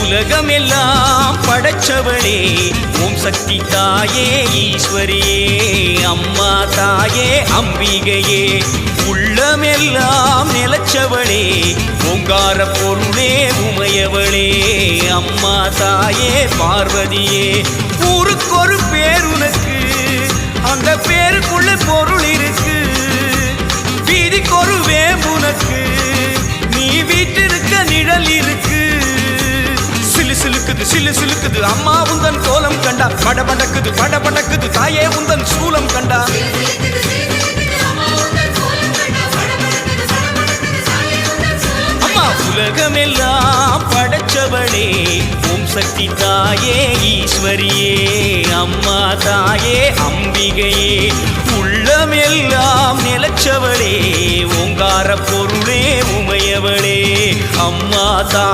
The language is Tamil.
உலகமெல்லாம் படைச்சவளே ஓம் சக்தி தாயே ஈஸ்வரியே அம்மா தாயே அம்பிகையே உள்ளமெல்லாம் நிலச்சவளே ஓங்கார பொருளே உமையவளே அம்மா தாயே பார்வதியே ஊருக்கொரு பேர் உனக்கு அந்த பேருக்குள்ள பொருள் இருக்கு வீதிக்கொரு வேம்புனக்கு நீ வீட்டிருக்க நிழல் இருக்கு சிலு சிலுக்குது சிலு சிலுக்குது அம்மா உந்தன் கோலம் கண்டா படபடக்குது படபடக்குது தாயே உந்தன் சூலம் கண்டா அம்மா உலகமெல்லாம் படைச்சவளே ஓம் சக்தி தாயே ஈஸ்வரியே அம்மா தாயே அம்பிகையே உள்ளமெல்லாம் நிலச்சவளே ஓங்கார பொருளே உமையவளே அம்மா தா